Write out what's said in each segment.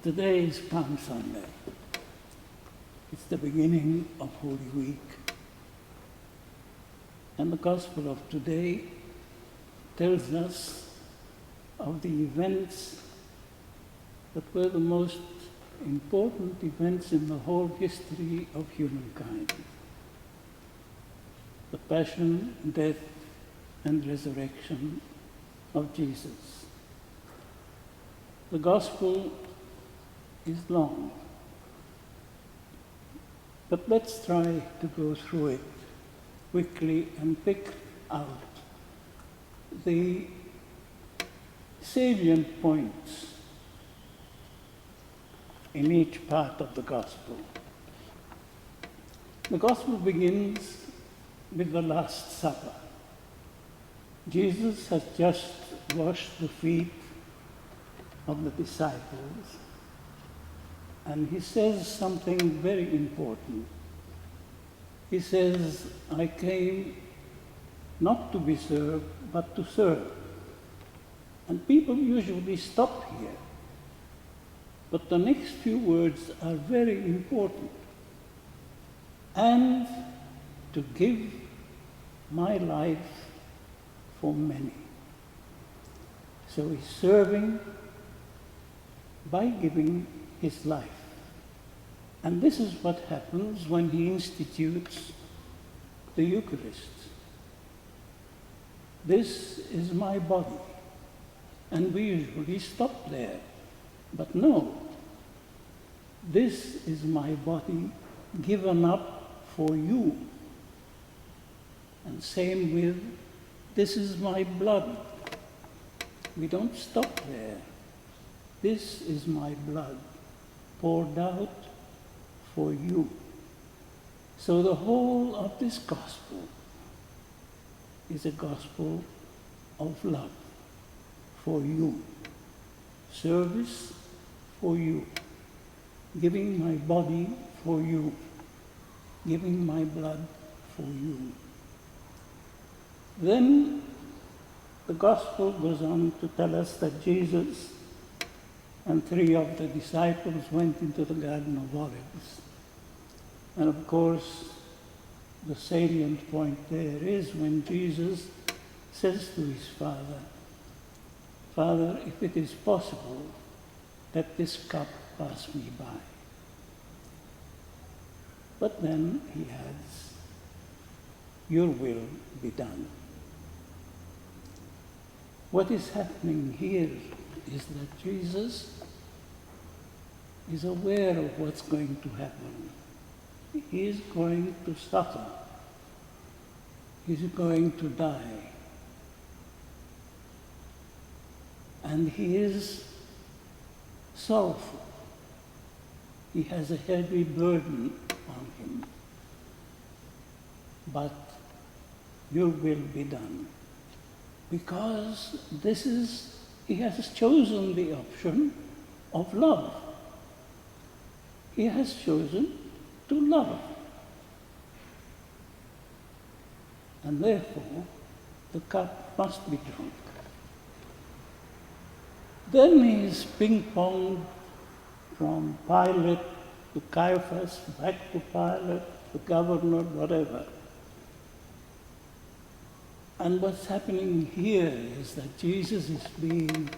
Today is Palm Sunday. It's the beginning of Holy Week. And the Gospel of today tells us of the events that were the most important events in the whole history of humankind. The passion, death, and resurrection of Jesus. The Gospel is long, but let's try to go through it quickly and pick out the salient points in each part of the Gospel. The Gospel begins with the Last Supper. Jesus has just washed the feet of the disciples, and he says something very important. He says, I came not to be served, but to serve. And people usually stop here. But the next few words are very important. And to give my life for many. So he's serving by giving his life. And this is what happens when he institutes the Eucharist. This is my body. And we usually stop there. But no, this is my body given up for you. And same with, this is my blood. We don't stop there. This is my blood poured out for you. So the whole of this gospel is a gospel of love for you, service for you, giving my body for you, giving my blood for you. Then the gospel goes on to tell us that Jesus and 3 of the disciples went into the Garden of Olives. And of course, the salient point there is when Jesus says to his Father, Father, if it is possible, let this cup pass me by. But then he adds, your will be done. What is happening here is that Jesus is aware of what's going to happen. He is going to suffer. He's going to die. And he is sorrowful. He has a heavy burden on him. But your will be done. Because he has chosen the option of love. He has chosen to love. And therefore, the cup must be drunk. Then he is ping-ponged from Pilate to Caiaphas, back to Pilate, the governor, whatever. And what's happening here is that Jesus is being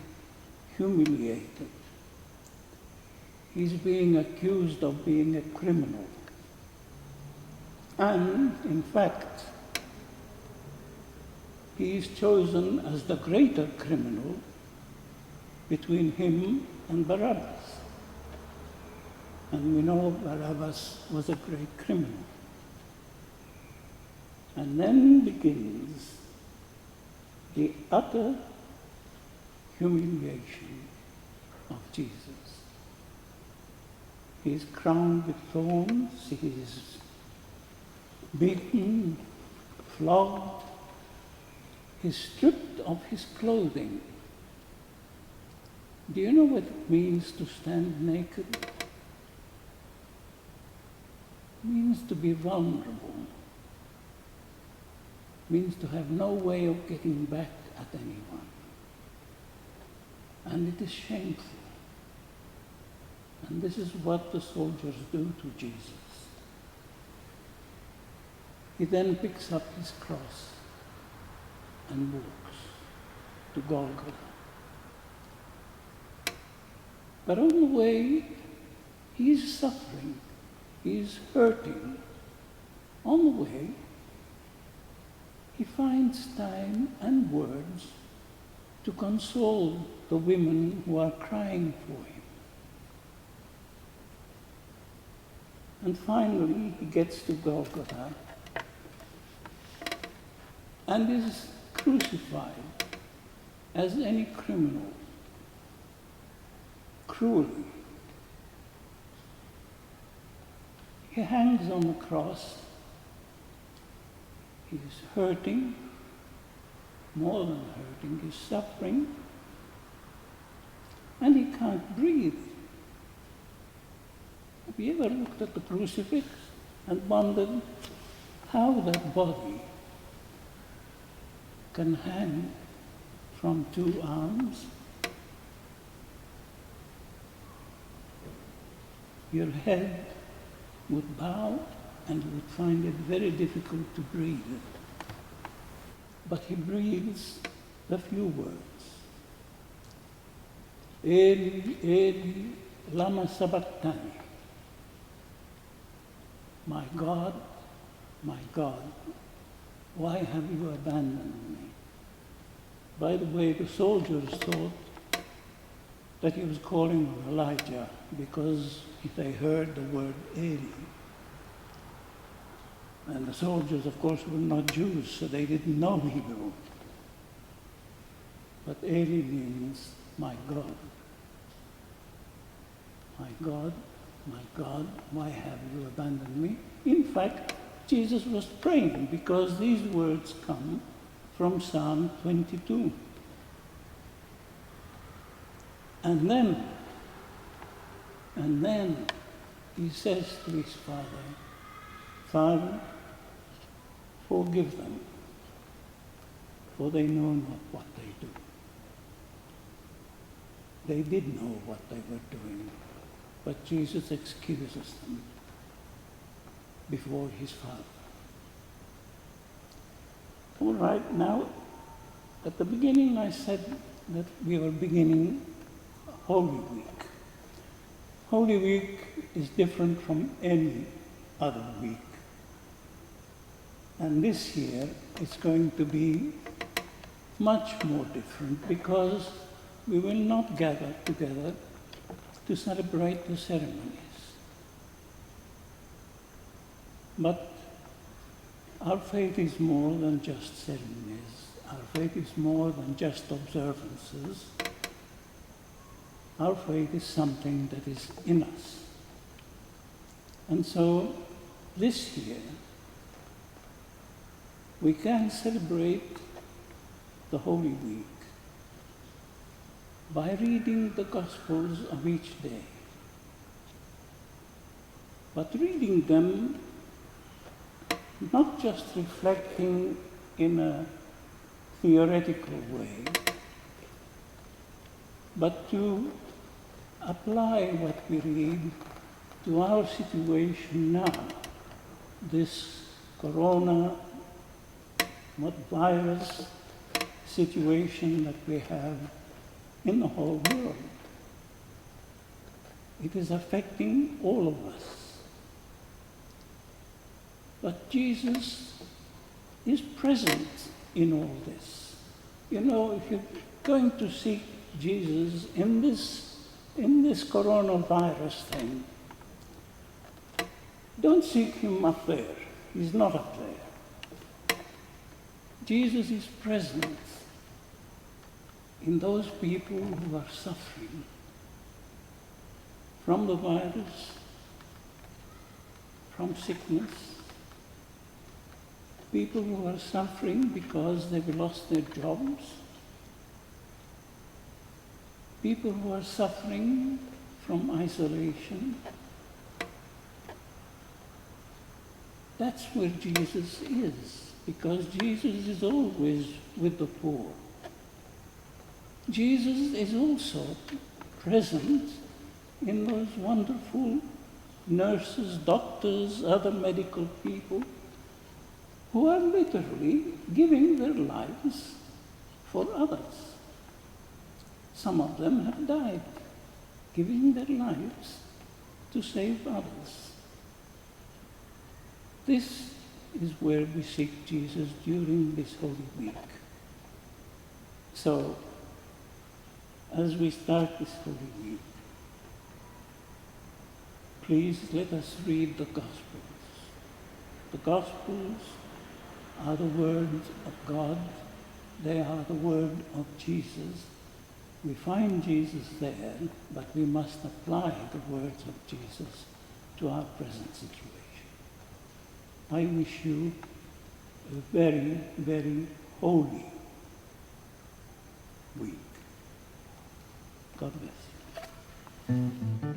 humiliated. He's being accused of being a criminal. And, in fact, he is chosen as the greater criminal between him and Barabbas. And we know Barabbas was a great criminal. And then begins the utter humiliation of Jesus. He is crowned with thorns, he is beaten, flogged, he is stripped of his clothing. Do you know what it means to stand naked? It means to be vulnerable. It means to have no way of getting back at anyone. And it is shameful. And this is what the soldiers do to Jesus. He then picks up his cross and walks to Golgotha. But on the way, he's suffering, he's hurting. On the way, he finds time and words to console the women who are crying for him. And finally, he gets to Golgotha and is crucified as any criminal, cruelly. He hangs on the cross. He's hurting, more than hurting, he's suffering, and he can't breathe. Have you ever looked at the crucifix and wondered how that body can hang from two arms? Your head would bow and you would find it very difficult to breathe. But he breathes a few words. Eli, Eli, lama sabachthani. My God, why have you abandoned me? By the way, the soldiers thought that he was calling on Elijah because they heard the word Eli. And the soldiers, of course, were not Jews, so they didn't know Hebrew. But Eli means, my God. My God, why have you abandoned me? In fact, Jesus was praying because these words come from Psalm 22. And then he says to his Father, Father, forgive them, for they know not what they do. They did know what they were doing, but Jesus excuses them before his Father. All right, now, at the beginning I said that we were beginning Holy Week. Holy Week is different from any other week. And this year it's going to be much more different because we will not gather together to celebrate the ceremonies. But our faith is more than just ceremonies. Our faith is more than just observances. Our faith is something that is in us. And so this year, we can celebrate the Holy Week by reading the Gospels of each day. But reading them, not just reflecting in a theoretical way, but to apply what we read to our situation now, this corona virus situation that we have in the whole world. It is affecting all of us. But Jesus is present in all this. You know, if you're going to seek Jesus in this coronavirus thing, don't seek him up there. He's not up there. Jesus is present in those people who are suffering from the virus, from sickness, people who are suffering because they've lost their jobs, people who are suffering from isolation. That's where Jesus is, because Jesus is always with the poor. Jesus is also present in those wonderful nurses, doctors, other medical people who are literally giving their lives for others. Some of them have died, giving their lives to save others. This is where we seek Jesus during this Holy Week. So, as we start this Holy Week, please let us read the Gospels. The Gospels are the words of God. They are the word of Jesus. We find Jesus there, but we must apply the words of Jesus to our present situation. I wish you a very, very holy week. God bless you.